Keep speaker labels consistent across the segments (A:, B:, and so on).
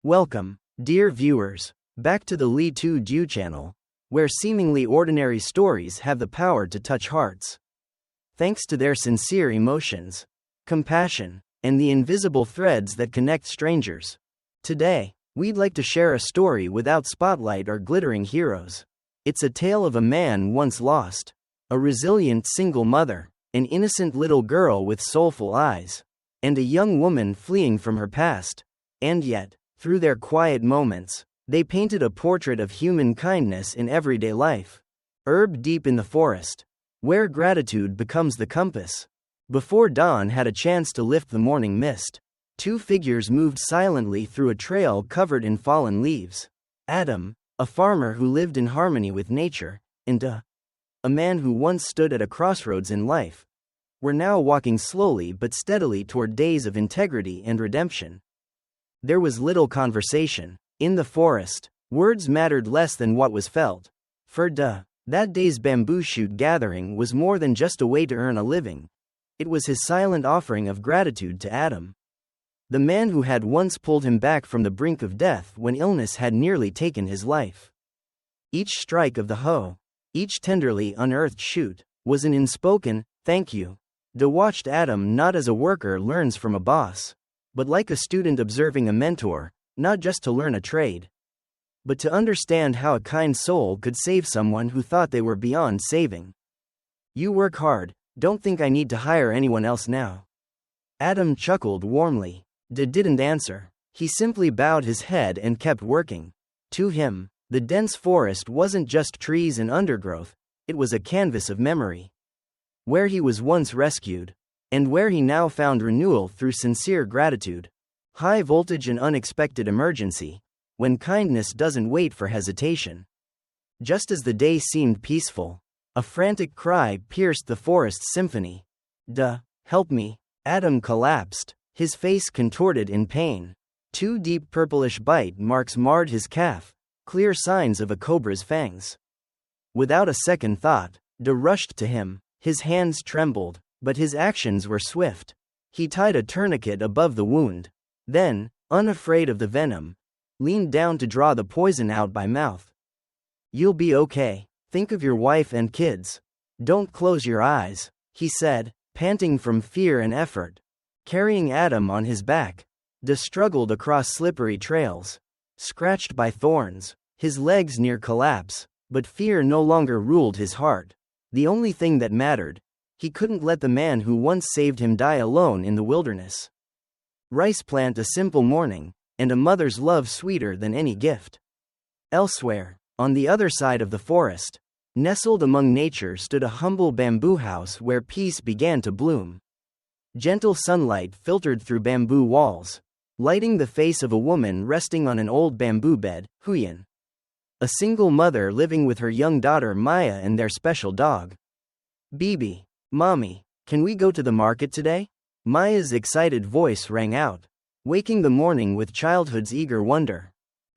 A: Welcome, dear viewers, back to the lytutien channel, where seemingly ordinary stories have the power to touch hearts. Thanks to their sincere emotions, compassion, and the invisible threads that connect strangers. Today, we'd like to share a story without spotlight or glittering heroes. It's a tale of a man once lost, a resilient single mother, an innocent little girl with soulful eyes, and a young woman fleeing from her past. And yet, through their quiet moments, they painted a portrait of human kindness in everyday life. Deep in the forest, where gratitude becomes the compass. Before dawn had a chance to lift the morning mist, two figures moved silently through a trail covered in fallen leaves. Adam, a farmer who lived in harmony with nature, and a man who once stood at a crossroads in life, were now walking slowly but steadily toward days of integrity and redemption. There was little conversation. In the forest, words mattered less than what was felt. For that day's bamboo shoot gathering was more than just a way to earn a living. It was his silent offering of gratitude to Adam, the man who had once pulled him back from the brink of death when illness had nearly taken his life. Each strike of the hoe, each tenderly unearthed shoot, was an unspoken thank you. Watched Adam not as a worker learns from a boss, but like a student observing a mentor, not just to learn a trade, but to understand how a kind soul could save someone who thought they were beyond saving. You work hard, don't think I need to hire anyone else now. Adam chuckled warmly. Didn't answer. He simply bowed his head and kept working. To him, the dense forest wasn't just trees and undergrowth, it was a canvas of memory. Where he was once rescued, and where he now found renewal through sincere gratitude. High voltage and unexpected emergency, when kindness doesn't wait for hesitation. Just as the day seemed peaceful, a frantic cry pierced the forest's symphony. Help me. Adam collapsed, his face contorted in pain. Two deep purplish bite marks marred his calf, clear signs of a cobra's fangs. Without a second thought, rushed to him. His hands trembled, but his actions were swift. He tied a tourniquet above the wound. Then, unafraid of the venom, leaned down to draw the poison out by mouth. You'll be okay. Think of your wife and kids. Don't close your eyes, he said, panting from fear and effort. Carrying Adam on his back, struggled across slippery trails, scratched by thorns, his legs near collapse, but fear no longer ruled his heart. The only thing that mattered, he couldn't let the man who once saved him die alone in the wilderness. Rice plant a simple morning, and a mother's love sweeter than any gift. Elsewhere, on the other side of the forest, nestled among nature stood a humble bamboo house where peace began to bloom. Gentle sunlight filtered through bamboo walls, lighting the face of a woman resting on an old bamboo bed, Huyen. A single mother living with her young daughter Maya and their special dog. Bibi, Mommy, can we go to the market today? Maya's excited voice rang out, waking the morning with childhood's eager wonder.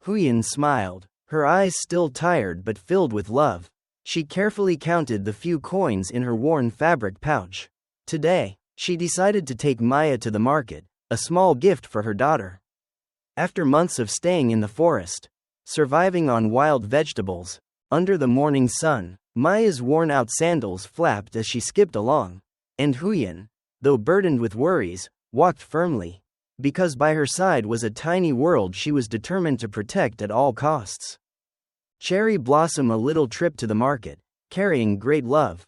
A: Huyen smiled, her eyes still tired but filled with love. She carefully counted the few coins in her worn fabric pouch. Today, she decided to take Maya to the market, a small gift for her daughter. After months of staying in the forest, surviving on wild vegetables, under the morning sun, Maya's worn-out sandals flapped as she skipped along. And Huyen, though burdened with worries, walked firmly, because by her side was a tiny world she was determined to protect at all costs. Cherry Blossom a little trip to the market, carrying great love.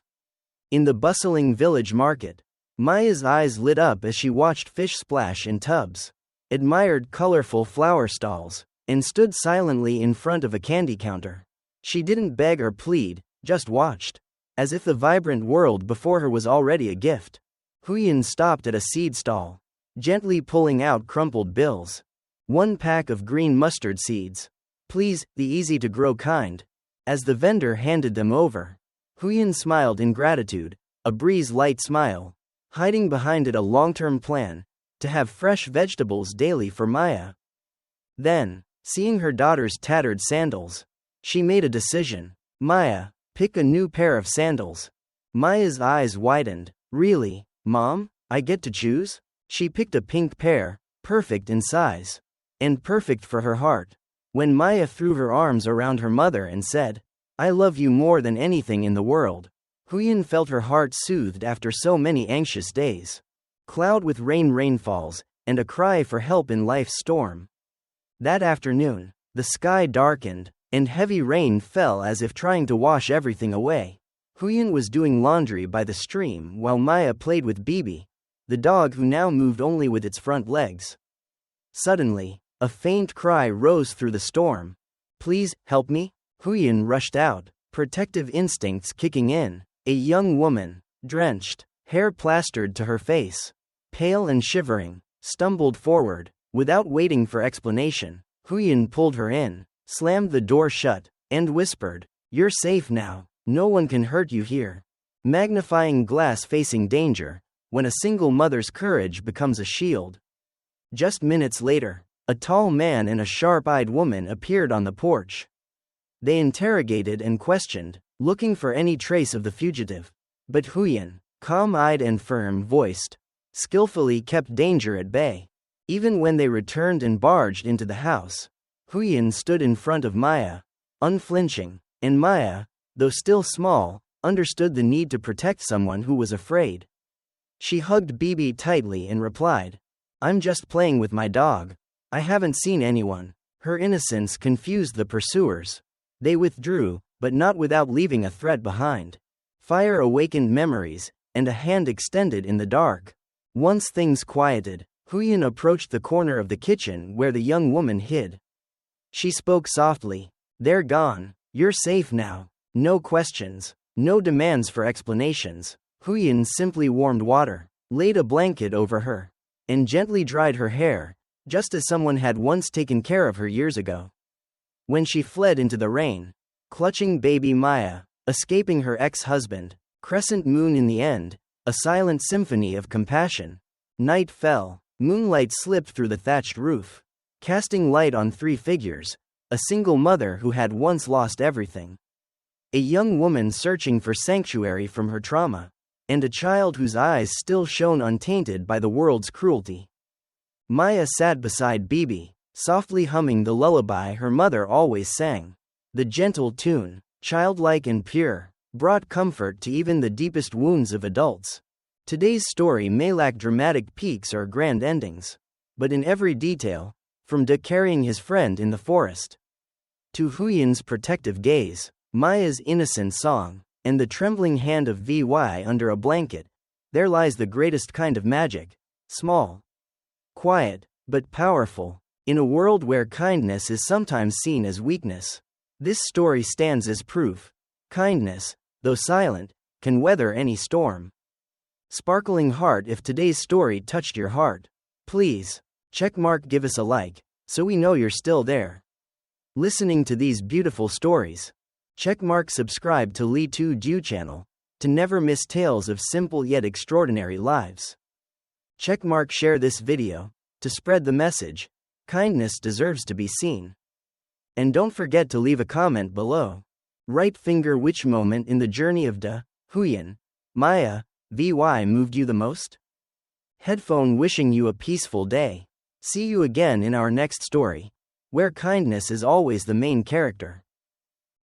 A: In the bustling village market, Maya's eyes lit up as she watched fish splash in tubs, admired colorful flower stalls, and stood silently in front of a candy counter. She didn't beg or plead, just watched, as if the vibrant world before her was already a gift. Huyen stopped at a seed stall, gently pulling out crumpled bills. One pack of green mustard seeds. Please, the easy-to-grow kind. As the vendor handed them over, Huyen smiled in gratitude, a breeze-light smile, hiding behind it a long-term plan, to have fresh vegetables daily for Maya. Then, seeing her daughter's tattered sandals, she made a decision. Maya, pick a new pair of sandals. Maya's eyes widened. Really, Mom? I get to choose? She picked a pink pair, perfect in size. and perfect for her heart. When Maya threw her arms around her mother and said, "I love you more than anything in the world," Huyen felt her heart soothed after so many anxious days. Cloud with rainfalls, and a cry for help in life's storm. That afternoon, the sky darkened, and heavy rain fell as if trying to wash everything away. Huyen was doing laundry by the stream while Maya played with Bibi, the dog who now moved only with its front legs. Suddenly, a faint cry rose through the storm. "Please, help me." Huyen rushed out, protective instincts kicking in. A young woman, drenched, hair plastered to her face, pale and shivering, stumbled forward. Without waiting for explanation, Huyen pulled her in, slammed the door shut, and whispered, "You're safe now. No one can hurt you here." Magnifying glass facing danger, when a single mother's courage becomes a shield. Just minutes later, a tall man and a sharp-eyed woman appeared on the porch. They interrogated and questioned, looking for any trace of the fugitive. But Huyen, calm-eyed and firm-voiced, skillfully kept danger at bay. Even when they returned and barged into the house, Huyen stood in front of Maya, unflinching, and Maya, though still small, understood the need to protect someone who was afraid. She hugged Bibi tightly and replied, "I'm just playing with my dog. I haven't seen anyone." Her innocence confused the pursuers. They withdrew, but not without leaving a threat behind. Fire awakened memories, and a hand extended in the dark. Once things quieted, Huyen approached the corner of the kitchen where the young woman hid. She spoke softly, "They're gone. You're safe now. No questions, no demands for explanations." Huyen simply warmed water, laid a blanket over her, and gently dried her hair, just as someone had once taken care of her years ago. When she fled into the rain, clutching baby Maya, escaping her ex-husband, crescent moon in the end, a silent symphony of compassion. Night fell, moonlight slipped through the thatched roof, casting light on three figures: a single mother who had once lost everything, a young woman searching for sanctuary from her trauma, and a child whose eyes still shone untainted by the world's cruelty. Maya sat beside Bibi, softly humming the lullaby her mother always sang. The gentle tune, childlike and pure, brought comfort to even the deepest wounds of adults. Today's story may lack dramatic peaks or grand endings, but in every detail, from De carrying his friend in the forest, to Huyen's protective gaze, Maya's innocent song, and the trembling hand of Vy under a blanket, there lies the greatest kind of magic: small, quiet, but powerful. In a world where kindness is sometimes seen as weakness, this story stands as proof. Kindness, though silent, can weather any storm. Sparkling heart, if today's story touched your heart, please, give us a like, so we know you're still there. Listening to these beautiful stories, subscribe to lytutien channel, to never miss tales of simple yet extraordinary lives. Share this video, to spread the message: kindness deserves to be seen. And don't forget to leave a comment below. Right finger, which moment in the journey of De, Huyen, Maya, Vy moved you the most? Headphone, wishing you a peaceful day. See you again in our next story, where kindness is always the main character.